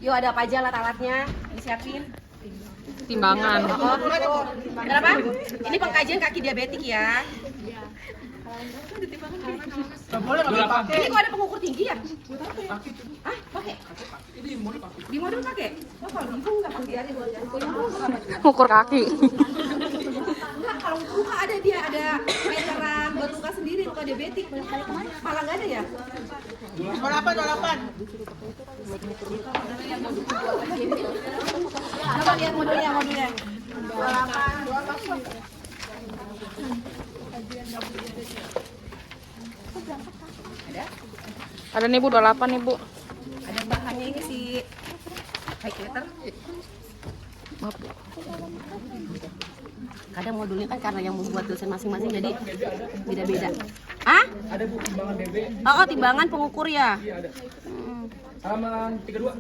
Yuk, ada apa aja alat-alatnya disiapin. Timbangan. Kenapa? Ini pengkajian kaki diabetik ya. Ini kok ada pengukur tinggi ya? Ah, pakai? Di modul pakai? Oh, kalau di ibu nggak pakai. Ukur kaki. Enggak, kalau luka ada dia, ada meteran buat luka sendiri, luka diabetik. Malah nggak ada ya? 28. Coba lihat modulnya. 28. Ada nih Bu, 28 nih Bu. Ada bahannya ini si highlighter. Maaf Bu. Kadang modulnya kan karena yang membuat dosen masing-masing jadi beda-beda. Ah? Ada Bu timbangan BB. Oh, timbangan pengukur ya? Iya ada. Halaman 32.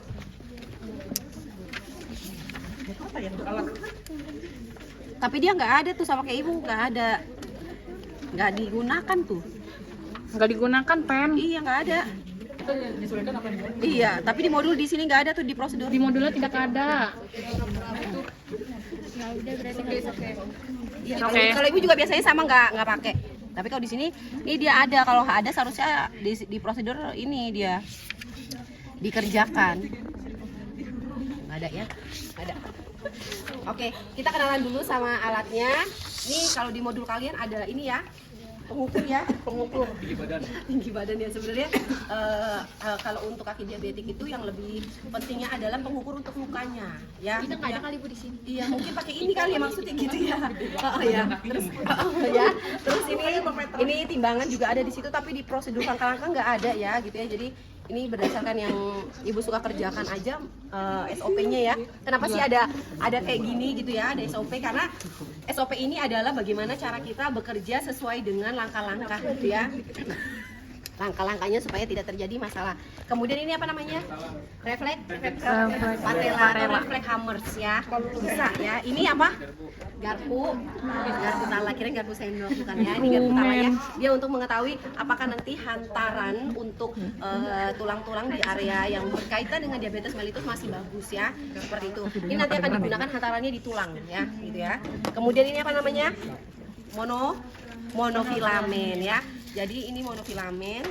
Apa ya untuk alat? Tapi dia nggak ada tuh sama kayak ibu, nggak ada. Nggak digunakan tuh. Nggak digunakan pen. Iya, nggak ada. Kita menyesuaikan apa yang dimana? Iya, tapi di modul di sini nggak ada tuh di prosedur. Di modulnya tidak ada. Iya, Oke. kalau ibu juga biasanya sama nggak pakai. Tapi kalau di sini ini dia ada. Kalau ada seharusnya di prosedur ini dia dikerjakan. Nggak ada ya? Nggak ada. Oke, kita kenalan dulu sama alatnya. Nih kalau di modul kalian ada ini ya, pengukur ya, pengukur tinggi badan ya sebenarnya. Kalau untuk kaki diabetik itu yang lebih pentingnya adalah pengukur untuk lukanya, ya. Kita nggak ada kali Bu di sini. Iya, mungkin pakai ini kali ya maksudnya gitu ya. Oh ya, terus ya. Terus ini timbangan juga ada di situ tapi di prosedur langkah-langkah nggak ada ya gitu ya. Jadi ini berdasarkan yang ibu suka kerjakan aja SOP-nya ya. Kenapa sih ada kayak gini gitu ya, ada SOP karena SOP ini adalah bagaimana cara kita bekerja sesuai dengan langkah-langkah gitu ya. Langkah-langkahnya supaya tidak terjadi masalah. Kemudian ini apa namanya? Refleks patella, refleks hammers ya. Bisa ya. Ini apa? Garpu tala, kira garpu sendok bukan ya. Ini garpu tala ya. Dia untuk mengetahui apakah nanti hantaran untuk tulang-tulang di area yang berkaitan dengan diabetes mellitus masih bagus ya. Seperti itu. Ini nanti akan digunakan hantarannya di tulang ya, gitu ya. Kemudian ini apa namanya? Monofilamen ya. Jadi ini monofilamen.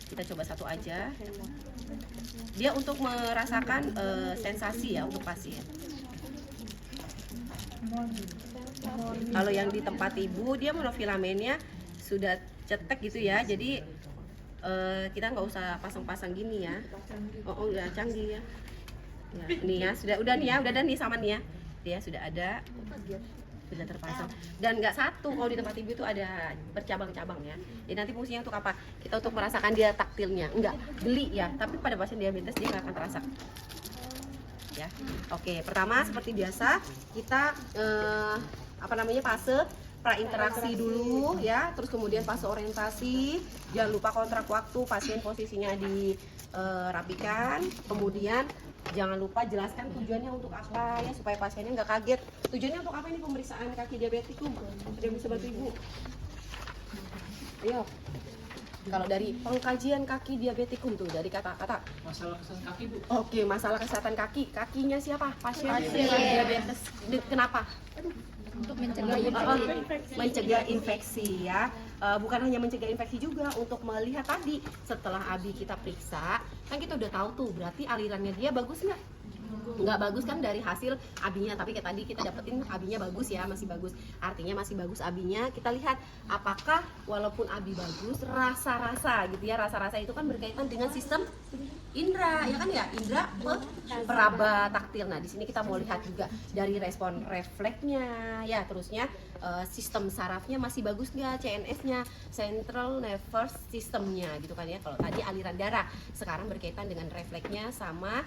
Kita coba satu aja. Dia untuk merasakan sensasi ya untuk pasien. Kalau yang di tempat ibu dia monofilamennya sudah cetek gitu ya. Jadi kita nggak usah pasang-pasang gini ya. Oh udah canggih ya. Ya, nih ya udah ada nih sama nih ya. Dia sudah ada. Sudah terpasang dan nggak satu, kalau di tempat ibu itu ada bercabang-cabang ya. Jadi nanti fungsinya untuk apa? Kita untuk merasakan dia taktilnya, enggak geli ya, tapi pada pasien diabetes dia nggak akan terasa ya. Oke, pertama seperti biasa kita fase prainteraksi dulu ya, terus kemudian fase orientasi. Jangan lupa kontrak waktu, pasien posisinya dirapikan, kemudian jangan lupa jelaskan tujuannya untuk apa ya supaya pasiennya nggak kaget. Tujuannya untuk apa ini pemeriksaan kaki diabetik tuh? Ada yang bisa bantu ibu? Ayo. Kalau dari pengkajian kaki diabetikum tuh dari kata-kata Masalah kesehatan kaki Bu. oke, masalah kesehatan kaki. Kakinya siapa? Pasien diabetes. Kenapa? Untuk mencegah Mencegah infeksi ya. Bukan hanya mencegah infeksi juga, untuk melihat tadi setelah abi kita periksa kan kita udah tahu tuh berarti alirannya dia bagus nggak bagus kan dari hasil abinya. Tapi kayak tadi kita dapetin abinya bagus ya, masih bagus, artinya masih bagus abinya. Kita lihat apakah walaupun abi bagus, rasa-rasa gitu ya, rasa-rasa itu kan berkaitan dengan sistem indera ya kan ya, indera peraba taktil. Nah di sini kita mau lihat juga dari respon refleksnya ya, terusnya sistem sarafnya masih bagus nggak, CNS-nya, Central Nervous System-nya gitu kan ya. Kalau tadi aliran darah, sekarang berkaitan dengan refleksnya sama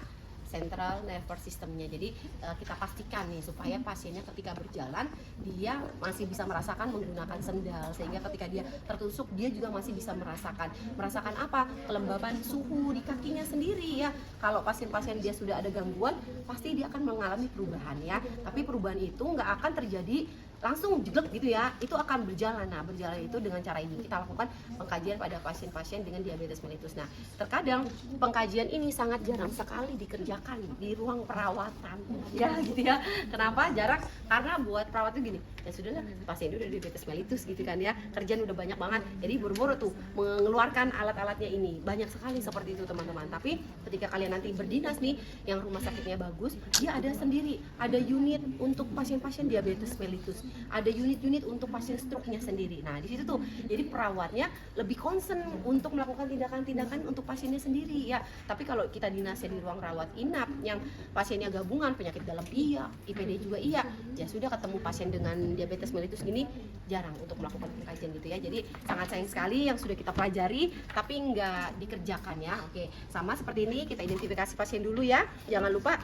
Central Nervous System-nya. Jadi kita pastikan nih supaya pasiennya ketika berjalan dia masih bisa merasakan menggunakan sendal, sehingga ketika dia tertusuk dia juga masih bisa merasakan apa? Kelembaban suhu di kakinya sendiri ya. Kalau pasien-pasien dia sudah ada gangguan, pasti dia akan mengalami perubahan ya. Tapi perubahan itu nggak akan terjadi langsung jeglek gitu ya, itu akan berjalan. Nah, berjalan itu dengan cara ini kita lakukan pengkajian pada pasien-pasien dengan diabetes mellitus. Nah, terkadang pengkajian ini sangat jarang sekali dikerjakan di ruang perawatan ya gitu ya. Kenapa jarang? Karena buat perawat itu gini, ya sudahlah pasien itu udah diabetes mellitus gitu kan ya, kerjaan udah banyak banget, jadi buru-buru tuh mengeluarkan alat-alatnya ini. Banyak sekali seperti itu teman-teman. Tapi ketika kalian nanti berdinas nih, yang rumah sakitnya bagus, dia ada sendiri, ada unit untuk pasien-pasien diabetes mellitus, ada unit-unit untuk pasien stroke-nya sendiri. Nah, di situ tuh jadi perawatnya lebih concern untuk melakukan tindakan-tindakan untuk pasiennya sendiri ya. Tapi kalau kita dinasnya di ruang rawat inap yang pasiennya gabungan, penyakit dalam iya, IPD juga iya, ya sudah ketemu pasien dengan diabetes mellitus gini jarang untuk melakukan pengkajian gitu ya. Jadi sangat sayang sekali yang sudah kita pelajari tapi nggak dikerjakan ya. Oke, sama seperti ini kita identifikasi pasien dulu ya. Jangan lupa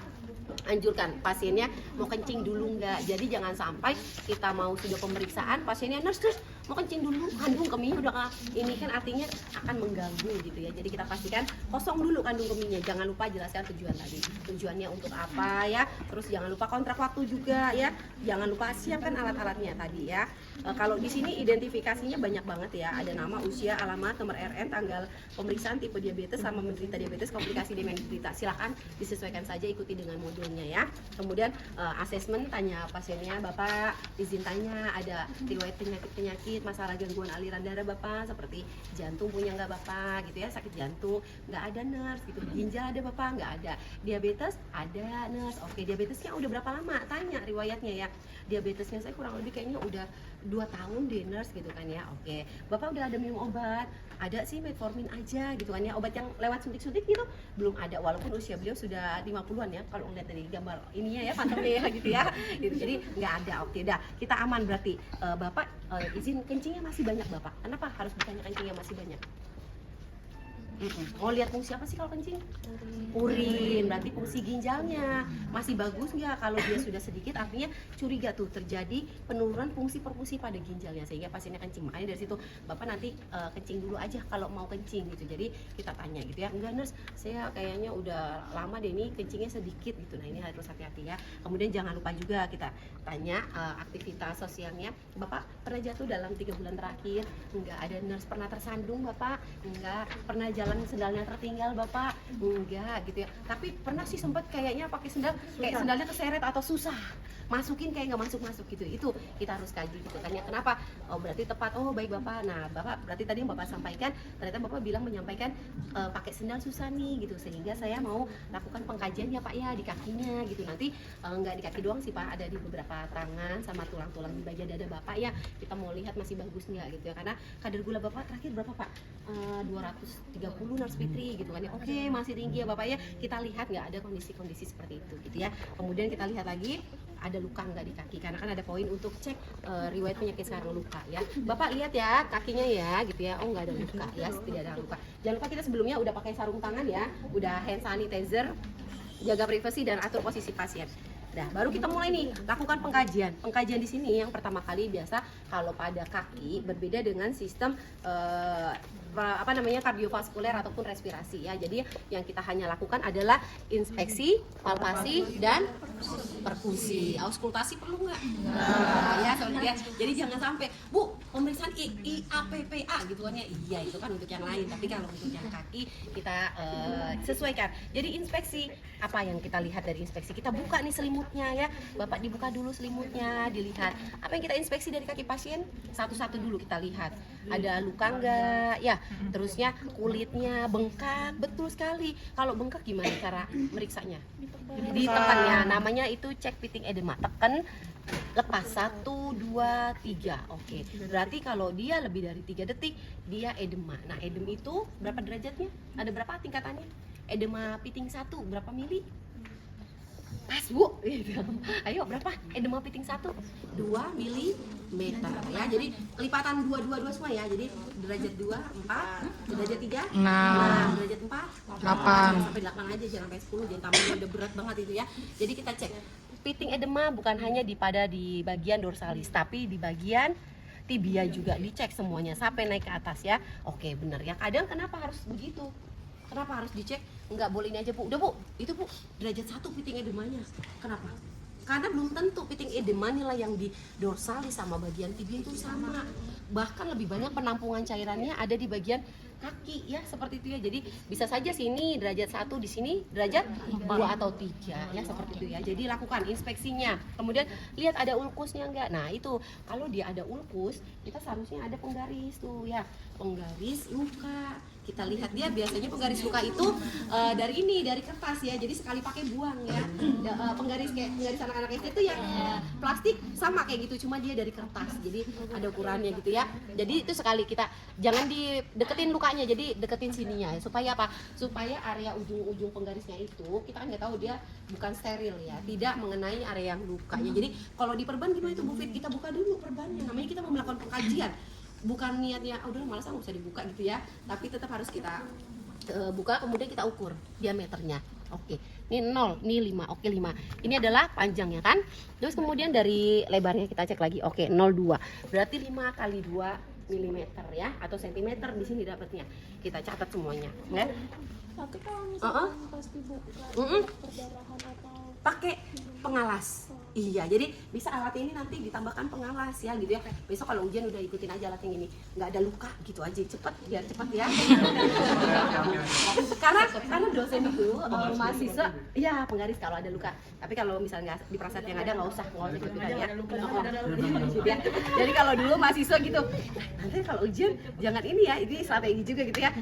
anjurkan pasiennya mau kencing dulu nggak. Jadi jangan sampai kita mau sudah pemeriksaan pasiennya nurse mau kencing dulu, kandung kemihnya udah ini kan artinya akan mengganggu gitu ya. Jadi kita pastikan kosong dulu kandung kemihnya. Jangan lupa jelaskan tujuan tadi, tujuannya untuk apa ya. Terus jangan lupa kontrak waktu juga ya. Jangan lupa siapkan alat-alatnya tadi ya. Kalau di sini identifikasinya banyak banget ya. Ada nama, usia, alamat, nomor RN, tanggal pemeriksaan, tipe diabetes sama menderita diabetes, komplikasi menderita. Silakan disesuaikan saja, ikuti dengan modulnya ya. Kemudian asesmen, tanya pasiennya, Bapak izin tanya ada riwayat penyakit masalah gangguan aliran darah Bapak, seperti jantung punya nggak Bapak gitu ya, sakit jantung nggak ada nurse gitu, ginjal ada Bapak nggak ada, diabetes ada nurse. Oke, diabetesnya udah berapa lama, tanya riwayatnya ya. Diabetesnya saya kurang lebih kayaknya udah 2 tahun deh nurse gitu kan ya. Oke, Bapak udah ada minum obat, ada sih metformin aja gitu kan ya, obat yang lewat suntik-suntik gitu belum ada, walaupun usia beliau sudah 50-an ya kalau ngeliat dari gambar ininya ya, pantaunya ya gitu ya gitu. Jadi nggak ada. Oke, dah kita aman berarti. Bapak izin kencingnya masih banyak Bapak, kenapa harus bertanya kencingnya masih banyak? Oh, lihat fungsi apa sih kalau kencing? Urin, berarti fungsi ginjalnya masih bagus nggak? Kalau dia sudah sedikit artinya curiga tuh terjadi penurunan fungsi perfusi pada ginjalnya sehingga pasiennya kencing. Makanya dari situ Bapak nanti kencing dulu aja kalau mau kencing gitu. Jadi kita tanya gitu ya, enggak nurse, saya kayaknya udah lama deh ini kencingnya sedikit gitu. Nah, ini harus hati-hati ya. Kemudian jangan lupa juga kita tanya aktivitas sosialnya. Bapak pernah jatuh dalam 3 bulan terakhir? Enggak ada nurse. Pernah tersandung Bapak? Enggak. Pernah jalan sendalnya tertinggal Bapak? Enggak gitu ya. Tapi pernah sih sempat kayaknya pakai sendal kayak sendalnya keseret atau susah masukin kayak nggak masuk gitu. Itu kita harus kaji gitu kan ya. Kenapa? Oh, berarti tepat. Oh, baik Bapak. Nah, Bapak berarti tadi yang Bapak sampaikan ternyata Bapak bilang menyampaikan pakai sendal susah nih gitu, sehingga saya mau lakukan pengkajian ya Pak ya di kakinya gitu. Nanti nggak di kaki doang sih Pak, ada di beberapa tangan sama tulang-tulang di bagian dada Bapak ya. Kita mau lihat masih bagus nggak gitu ya, karena kadar gula Bapak terakhir berapa Pak? 230 nurse Fitri gitu kan ya. Oke, masih tinggi ya Bapak ya. Kita lihat nggak ada kondisi-kondisi seperti itu gitu ya. Kemudian kita lihat lagi ada luka nggak di kaki, karena kan ada poin untuk cek riwayat penyakit saraf luka ya. Bapak lihat ya kakinya ya gitu ya. Oh, nggak ada luka ya, tidak ada luka. Jangan lupa kita sebelumnya udah pakai sarung tangan ya, udah hand sanitizer, jaga privasi dan atur posisi pasien. Nah, baru kita mulai nih lakukan pengkajian. Pengkajian di sini yang pertama kali biasa kalau pada kaki berbeda dengan sistem kardiovaskuler ataupun respirasi ya. Jadi yang kita hanya lakukan adalah inspeksi, palpasi dan perkusi. Auskultasi perlu nggak? Ya, ya. Jadi jangan sampai, Bu, pemeriksaan IAPPA gitu kan ya. Iya, itu kan untuk yang lain. Tapi kalau untuk yang kaki kita sesuaikan. Jadi inspeksi, apa yang kita lihat dari inspeksi? Kita buka nih selimutnya ya. Bapak dibuka dulu selimutnya, dilihat. Apa yang kita inspeksi dari kaki pasien? Satu-satu dulu kita lihat. Ada luka nggak? Ya, terusnya kulitnya bengkak, betul sekali. Kalau bengkak gimana cara meriksanya? Ditekan ya, namanya itu cek pitting edema. Tekan, lepas 1, 2, 3. Oke, berarti kalau dia lebih dari 3 detik dia edema. Nah, edem itu berapa derajatnya? Ada berapa tingkatannya? Edema pitting 1 berapa mili? Pas Bu, ayo berapa? Edema pitting 1? 2 milimeter ya. Jadi kelipatan 2 semua ya. Jadi derajat 2, 4, derajat 3, 6, derajat 4, 8. sampai 8 aja, jangan sampai 10, jangan tambahnya udah berat banget itu ya. Jadi kita cek pitting edema bukan hanya di bagian dorsalis, tapi di bagian tibia juga dicek semuanya sampai naik ke atas ya. Oke, benar ya. Kadang kenapa harus begitu? Kenapa harus dicek? Enggak boleh ini aja Bu. Udah Bu, itu Bu derajat 1 pitting edemanya. Kenapa? Karena belum tentu piting edema nilai yang di dorsalis sama bagian tibia itu sama. Bahkan lebih banyak penampungan cairannya ada di bagian kaki ya, seperti itu ya. Jadi bisa saja sini derajat 1, di sini derajat 2 atau 3 ya, seperti itu ya. Jadi lakukan inspeksinya. Kemudian lihat ada ulkusnya enggak. Nah, itu kalau dia ada ulkus, kita seharusnya ada penggaris tuh ya. Penggaris luka. Kita lihat dia biasanya penggaris luka itu dari kertas ya. Jadi sekali pakai buang ya. Penggaris kayak penggaris anak-anak SD itu yang plastik sama kayak gitu, cuma dia dari kertas. Jadi ada ukurannya gitu ya. Jadi itu sekali kita jangan dideketin lukanya, jadi deketin sininya supaya apa? Supaya area ujung-ujung penggarisnya itu kita kan nggak tahu dia bukan steril ya, tidak mengenai area yang lukanya. Jadi kalau diperban gimana itu Bu Fit? Kita buka dulu perbannya. Namanya kita mau melakukan pengkajian. Bukan niatnya udah malas nggak usah dibuka gitu ya, tapi tetap harus kita buka, kemudian kita ukur diameternya. Oke, ini 0, ini 5, oke 5. Ini adalah panjangnya kan. Terus kemudian dari lebarnya kita cek lagi, oke 0,2. Berarti 5 kali 2 mm ya, atau cm di sini dapatnya. Kita catat semuanya, ya. Tapi kalau misalnya pas dibuka perdarahan atau Pakai pengalas. Iya, jadi bisa alat ini nanti ditambahkan pengalas ya gitu ya. Besok kalau ujian udah ikutin aja alat yang ini, nggak ada luka gitu aja, cepet biar cepet ya. karena dosen itu mahasiswa, ya penggaris kalau ada luka. Tapi kalau misalnya di praset yang ada nggak usah ikutin ya. Gitu ya. Jadi kalau dulu mahasiswa gitu, nanti kalau ujian jangan ini ya, ini strategi juga gitu ya.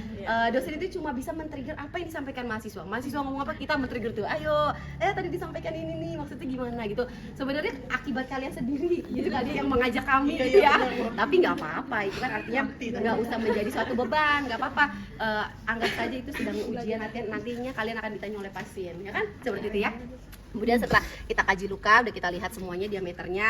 Dosen itu cuma bisa men-trigger apa yang disampaikan mahasiswa. Mahasiswa ngomong apa kita men-trigger tuh. Ayo, tadi disampaikan ini nih, maksudnya gimana gitu. Sebenarnya akibat kalian sendiri gitu tadi yang mengajak kami gitu ya, tapi nggak apa-apa, itu kan artinya nggak usah menjadi suatu beban, nggak apa-apa. Anggap saja itu sedang ujian, nantinya kalian akan ditanya oleh pasien ya kan, seperti itu ya. Kemudian setelah kita kaji luka, udah kita lihat semuanya diameternya,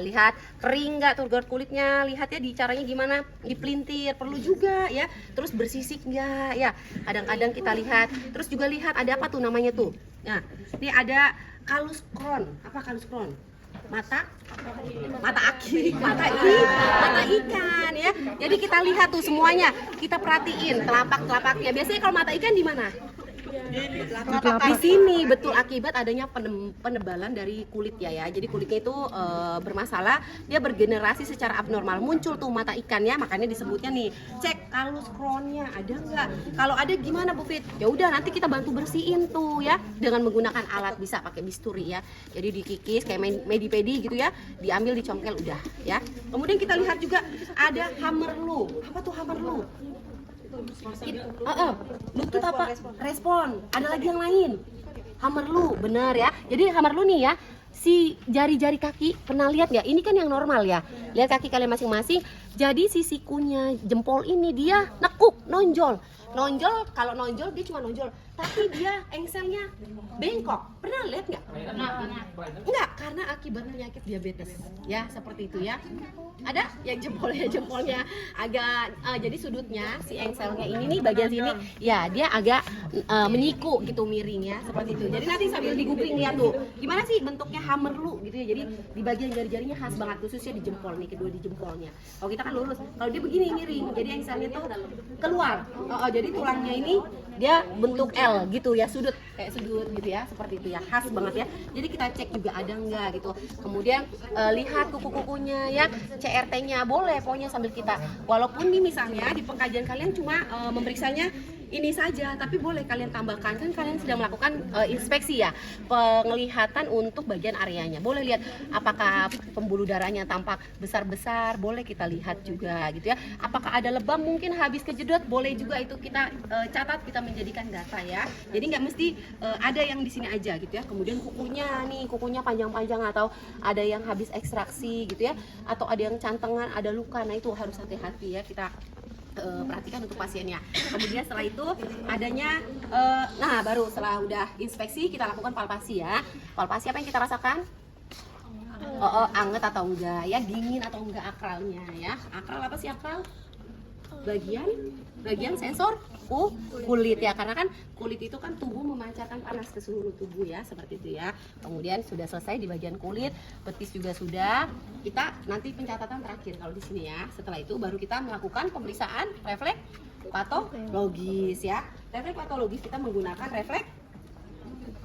lihat kering nggak tuh kulitnya, lihat ya di caranya gimana, dipelintir perlu juga ya, terus bersisik nggak ya, kadang-kadang kita lihat, terus juga lihat ada apa tuh namanya tuh. Nah, ini ada kalus kron. Apa kalus kron? Mata ikan ya. Jadi kita lihat tuh semuanya, kita perhatiin telapak-telapaknya. Biasanya kalau mata ikan di mana? Di sini, betul, akibat adanya penebalan dari kulit ya. Jadi kulitnya itu bermasalah, dia bergenerasi secara abnormal, muncul tuh mata ikan ya, makanya disebutnya nih, cek kalus kronnya ada nggak. Kalau ada gimana Bu Fit? Ya udah nanti kita bantu bersihin tuh ya dengan menggunakan alat, bisa pakai bisturi ya. Jadi dikikis kayak medipedi gitu ya, diambil dicongkel udah ya. Kemudian kita lihat juga ada hammerlu. Apa tuh hammerlu? Lutut apa? Respon. Ada lagi yang lain. Hammerlu, benar ya. Jadi hammerlu nih ya, si jari-jari kaki pernah lihat nggak? Ini kan yang normal ya. Lihat kaki kalian masing-masing. Jadi si sikunya jempol ini dia nekuk, nonjol. Kalau nonjol dia cuma nonjol, tapi dia engselnya bengkok. Pernah lihat nggak? Enggak, karena akibat penyakit diabetes. Ya, seperti itu ya. Ada yang jempolnya agak jadi sudutnya si engselnya ini nih bagian sini ya dia agak menyiku gitu, miring ya, seperti itu. Jadi nanti sambil diguping lihat tuh gimana sih bentuknya hammerlu gitu ya. Jadi di bagian jari-jarinya khas banget, khususnya di jempol nih, kedua di jempolnya. Kalau kita kan lurus, kalau dia begini miring, jadi engselnya tuh keluar. Jadi tulangnya ini dia bentuk L gitu ya, sudut kayak sudut gitu ya, seperti itu ya, khas banget ya. Jadi kita cek juga ada nggak gitu. Kemudian lihat kuku-kukunya ya, CRT-nya boleh pokoknya sambil kita, walaupun nih misalnya di pengkajian kalian cuma memeriksanya ini saja, tapi boleh kalian tambahkan, kan kalian sedang melakukan inspeksi ya, penglihatan untuk bagian areanya. Boleh lihat apakah pembuluh darahnya tampak besar-besar, boleh kita lihat juga gitu ya. Apakah ada lebam mungkin habis kejedot, boleh juga itu kita catat, kita menjadikan data ya. Jadi nggak mesti ada yang di sini aja gitu ya. Kemudian kukunya panjang-panjang, atau ada yang habis ekstraksi gitu ya, atau ada yang cantengan, ada luka. Nah itu harus hati-hati ya, kita perhatikan untuk pasiennya. Kemudian setelah itu adanya baru setelah udah inspeksi kita lakukan palpasi ya. Palpasi apa yang kita rasakan? Anget atau enggak ya, dingin atau enggak akralnya ya. Akral apa sih akral? Bagian sensor kulit ya, karena kan kulit itu kan tubuh memancarkan panas ke seluruh tubuh ya, seperti itu ya. Kemudian sudah selesai di bagian kulit, betis juga sudah. Kita nanti pencatatan terakhir kalau di sini ya. Setelah itu baru kita melakukan pemeriksaan refleks patologis ya. Refleks patologis kita menggunakan refleks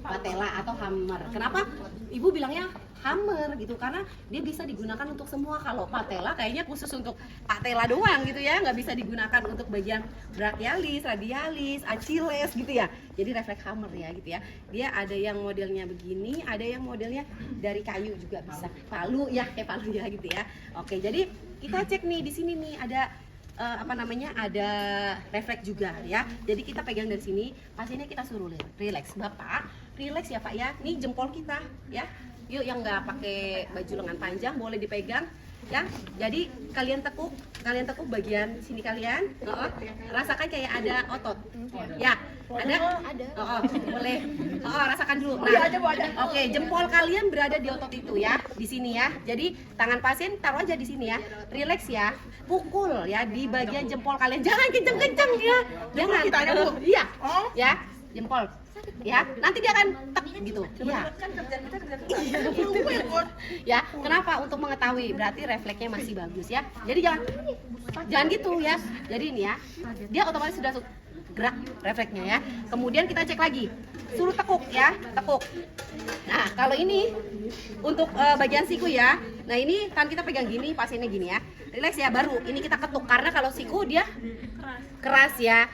patella atau hammer. Kenapa ibu bilangnya hammer gitu? Karena dia bisa digunakan untuk semua. Kalau patella kayaknya khusus untuk patella doang gitu ya, nggak bisa digunakan untuk bagian brachialis, radialis, achiles gitu ya. Jadi refleks hammer ya gitu ya. Dia ada yang modelnya begini, ada yang modelnya dari kayu juga bisa. Palu ya, kayak palu ya gitu ya. Oke, jadi kita cek nih di sini nih ada ada refleks juga ya. Jadi kita pegang dari sini, pasiennya kita suruh relax. Bapak, relax ya Pak ya. Nih jempol kita ya. Yuk yang nggak pakai baju lengan panjang boleh dipegang ya. Jadi kalian tekuk bagian sini kalian. Rasakan kayak ada otot. Ya, ada? Boleh. Rasakan dulu. Nah, oke, jempol kalian berada di otot itu ya, di sini ya. Jadi tangan pasien taruh aja di sini ya. Relax ya. Pukul ya di bagian jempol kalian. Jangan kenceng-kenceng ya. Jangan. Iya. Ya, jempol. Ya, nanti dia akan tek gitu. Iya. Ya, kenapa? Untuk mengetahui berarti refleksnya masih bagus ya. Jadi jangan gitu ya. Jadi ini ya, dia otomatis sudah gerak refleksnya ya. Kemudian kita cek lagi, suruh tekuk ya, tekuk. Nah kalau ini untuk bagian siku ya. Nah ini kan kita pegang gini, pasiennya gini ya. Relax ya, baru ini kita ketuk karena kalau siku dia keras ya.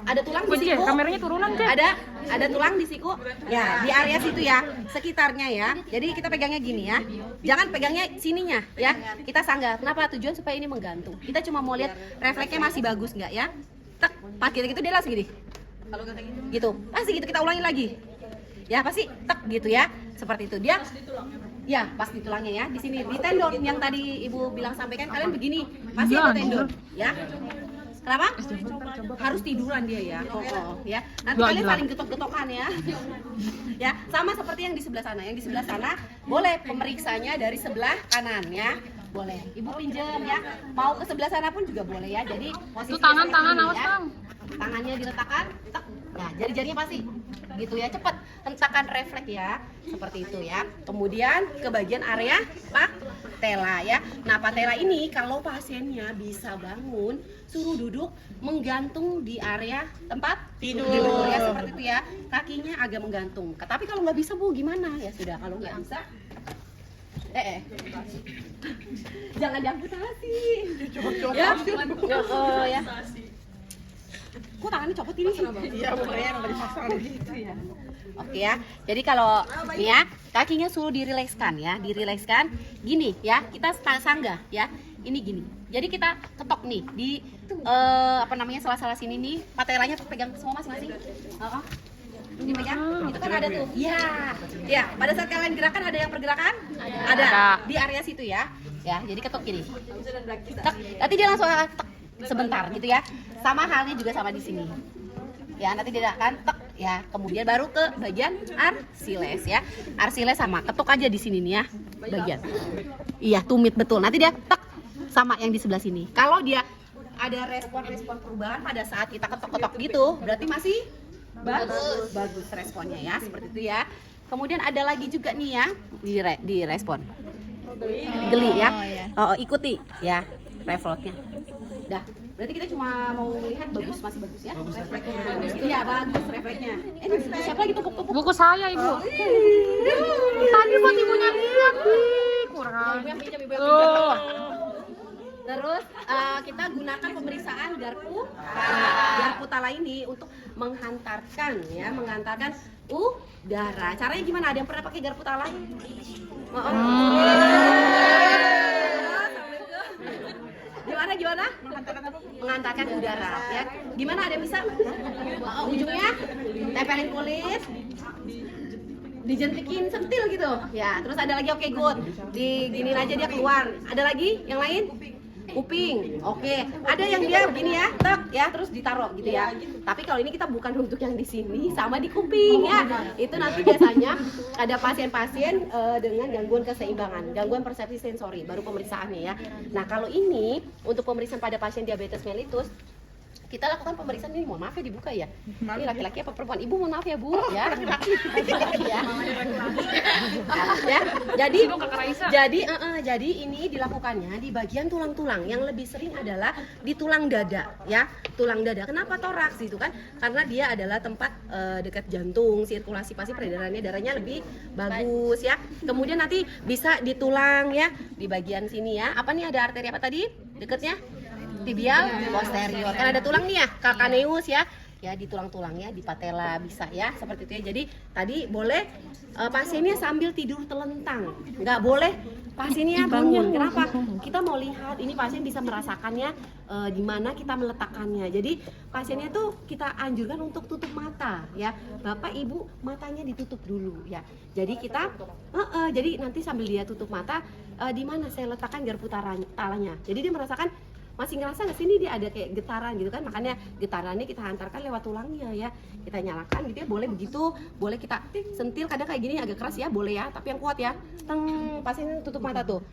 Ada tulang di siku. Kameranya turunan kan? Ada tulang di siku. Ya, di area situ ya, sekitarnya ya. Jadi kita pegangnya gini ya. Jangan pegangnya sininya ya. Kita sanggah. Kenapa? Tujuan supaya ini menggantung. Kita cuma mau lihat refleksnya masih bagus nggak ya. Tek, pas gitu dia langsung gini. Kalau nggak kayak gitu, pasti gitu kita ulangi lagi. Ya pasti tek gitu ya. Seperti itu dia. Ya, pas di tulangnya ya. Di sini di tendon yang tadi Ibu bilang sampaikan kalian begini. Pasti ada tendon, ya. Kenapa? Harus tiduran dia ya. Ya. Nanti kalian saling getok-getokan ya. Ya, sama seperti yang di sebelah sana. Yang di sebelah sana boleh pemeriksanya dari sebelah kanan ya. Boleh. Ibu pinjam ya. Mau ke sebelah sana pun juga boleh ya. Jadi posisi tangan awas ya. Bang. Tangannya diletakkan, tek. Nah, jari-jarinya pasti gitu ya, cepat hentakan refleks ya, seperti itu ya. Kemudian ke bagian area patella ya. Nah, patella ini kalau pasiennya bisa bangun, suruh duduk menggantung di area tempat tidur ya, seperti itu ya. Kakinya agak menggantung. Tapi kalau nggak bisa Bu gimana? Ya sudah, kalau nggak bisa jangan diamputasi. Ya. Ya. Kok tangannya copot ini? Iya, pokoknya nggak dipasang gitu ya. Oke ya. Jadi kalau nih ya, kakinya suruh dirilekskan ya, dirilekskan. Gini ya, kita sanggah ya. Ini gini. Jadi kita ketok nih di sela-sela sini nih, patellanya pegang semua masing-masing. Dipegang. Itu kan ada tuh. Iya. Ya, pada saat kalian gerakan ada yang pergerakan? Ada. Di area situ ya. Ya, jadi ketok gini. Tek. Nanti dia langsung tek sebentar gitu ya. Sama halnya juga sama di sini. Ya, nanti dia akan tek ya. Kemudian baru ke bagian arsiles ya. Arsiles sama ketuk aja di sini nih ya. Bagian. Iya, tumit betul. Nanti dia tek sama yang di sebelah sini. Kalau dia ada respon-respon perubahan pada saat kita ketok-ketok gitu, berarti masih bagus responnya ya, seperti itu ya. Kemudian ada lagi juga nih ya di respon. Geli ya. Ikuti ya refleksnya. Dah, berarti kita cuma mau melihat masih bagus ya. Iya, bagus refleksnya. Siapa lagi tupuk-tupuk? Buku saya Ibu. Tadi buat ibunya lihat nih, kurang. Ibu yang pinjam. Terus kita gunakan pemeriksaan garpu tala ini untuk menghantarkan udara. Caranya gimana? Ada yang pernah pakai garpu tala? Gimana? Menghantarkan udara ya. Gimana, ada yang bisa? Ujungnya tempelin kulit, dijentikin sentil gitu ya. Terus ada lagi, oke, good, diginiin aja dia keluar. Ada lagi yang lain? Kuping. Oke, ada yang dia begini ya, tek ya, terus ditaruh gitu ya. Tapi kalau ini kita bukan untuk yang di sini sama di kuping ya. Itu nanti biasanya ada pasien-pasien dengan gangguan keseimbangan, gangguan persepsi sensori, baru pemeriksaannya ya. Nah, kalau ini untuk pemeriksaan pada pasien diabetes mellitus, kita lakukan pemeriksaan ini. Mohon maaf ya dibuka ya. Ini laki-laki apa perempuan? Ibu mohon maaf ya Bu ya. Ya. Jadi ini dilakukannya di bagian tulang-tulang. Yang lebih sering adalah di tulang dada ya. Tulang dada. Kenapa toraks itu kan? Karena dia adalah tempat dekat jantung, sirkulasi pasti peredarannya darahnya lebih bagus ya. Kemudian nanti bisa di tulang ya, di bagian sini ya. Apa nih, ada arteri apa tadi? Dekatnya tibial posterior. Kan ada tulang nih ya, calcaneus ya. Ya di tulang-tulangnya, di patella bisa ya, seperti itu ya. Jadi tadi boleh pasiennya sambil tidur telentang. Nggak boleh pasiennya bangun. Kenapa? Kita mau lihat ini pasien bisa merasakannya di mana kita meletakkannya. Jadi pasiennya tuh kita anjurkan untuk tutup mata ya. Bapak Ibu matanya ditutup dulu ya. Jadi kita jadi nanti sambil dia tutup mata di mana saya letakkan garpu talanya. Jadi dia merasakan masih ngerasa nggak sih, ini dia ada kayak getaran gitu kan, makanya getarannya kita hantarkan lewat tulangnya ya, kita nyalakan gitu ya, boleh begitu, boleh kita sentil, kadang kayak gini agak keras ya, boleh ya, tapi yang kuat ya. Pasien tutup mata tuh,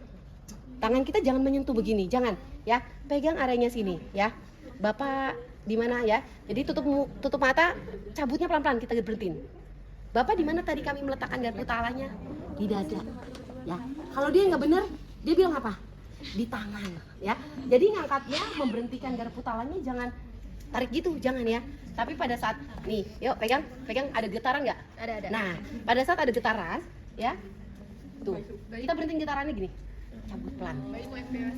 tangan kita jangan menyentuh begini, jangan ya, pegang areanya sini ya. Bapak di mana ya, jadi tutup mata, cabutnya pelan-pelan, kita berhentiin. Bapak di mana tadi kami meletakkan garpu talanya? Di dada ya. Kalau dia nggak bener, dia bilang apa? Di tangan ya. Jadi ngangkatnya, memberhentikan garpu talanya jangan tarik gitu, jangan ya. Tapi pada saat nih, yuk pegang, ada getaran nggak? Ada. Nah, pada saat ada getaran ya, tuh kita berhentiin getarannya gini, cabut pelan.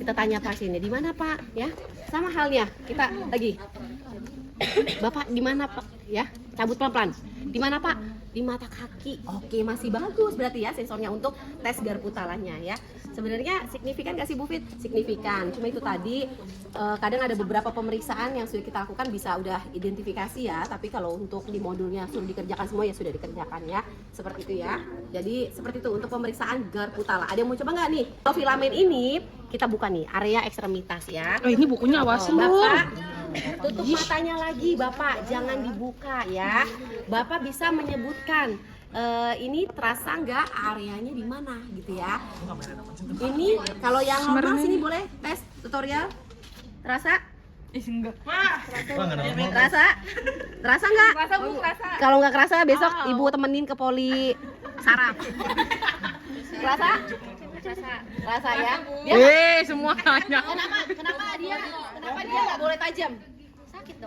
Kita tanya pasiennya, di mana Pak? Ya, sama halnya kita lagi. Bapak di mana Pak? Ya, cabut pelan-pelan. Di mana Pak? Di mata kaki. Oke, masih bagus berarti ya sensornya untuk tes garpu talanya ya. Sebenarnya signifikan nggak sih Bu Fit? Signifikan. Cuma itu tadi kadang ada beberapa pemeriksaan yang sudah kita lakukan bisa udah identifikasi ya. Tapi kalau untuk di modulnya sudah dikerjakan semua ya sudah dikerjakan ya. Seperti itu ya. Jadi seperti itu untuk pemeriksaan garpu tala. Ada yang mau coba nggak nih? Kalau filamen ini kita buka nih area ekstremitas ya. Oh, ini bukunya awasin Lur. Bapak tutup matanya lagi Bapak, jangan dibuka ya. Bapak bisa menyebutkan ini terasa nggak areanya di mana gitu ya. Ini kalau yang normal sini boleh tes tutorial. Terasa? Enggak. Terasa nggak? Kalau nggak kerasa besok Ibu temenin ke poli saraf. Terasa? Terasa ya. Semua tanya. Kenapa dia nggak boleh tajam? Sakit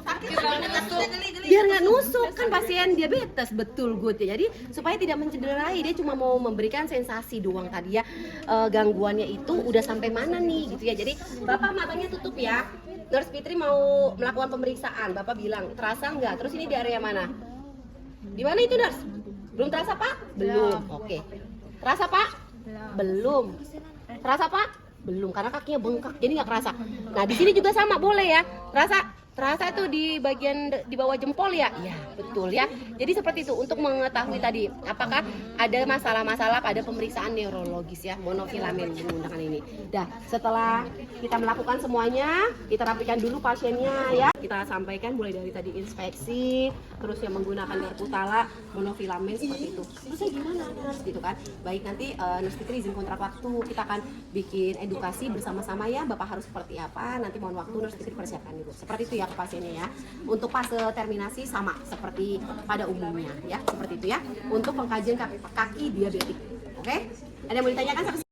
biar nggak nusuk kan, pasien diabetes, betul good ya. Jadi supaya tidak mencederai, dia cuma mau memberikan sensasi doang tadi ya. Gangguannya itu udah sampai mana nih gitu ya. Jadi Bapak matanya tutup ya. Nurse Fitri mau melakukan pemeriksaan, Bapak bilang terasa nggak? Terus ini di area mana? Di mana itu Nurse? Belum terasa Pak? Belum. Oke. Terasa Pak? Belum. Terasa Pak? Belum, karena kakinya bengkak jadi nggak kerasa. Nah di sini juga sama, boleh ya. Terasa itu di bagian di bawah jempol ya? Iya, betul ya. Jadi seperti itu untuk mengetahui tadi apakah ada masalah-masalah pada pemeriksaan neurologis ya, monofilamen menggunakan ini. Dah, setelah kita melakukan semuanya, kita rapikan dulu pasiennya ya. Kita sampaikan mulai dari tadi inspeksi, terus yang menggunakan garpu tala, monofilamen seperti itu. Terusnya gimana Nurse gitu kan? Baik, nanti Nurse Fitri izin kontrak waktu, kita akan bikin edukasi bersama-sama ya. Bapak harus seperti apa? Nanti mohon waktu Nurse Fitri persiapkan dulu. Seperti itu ya ke pasiennya ya. Untuk fase terminasi sama seperti pada umumnya ya, seperti itu ya. Untuk pengkajian kaki diabetik. Oke? Ada yang mau ditanyakan?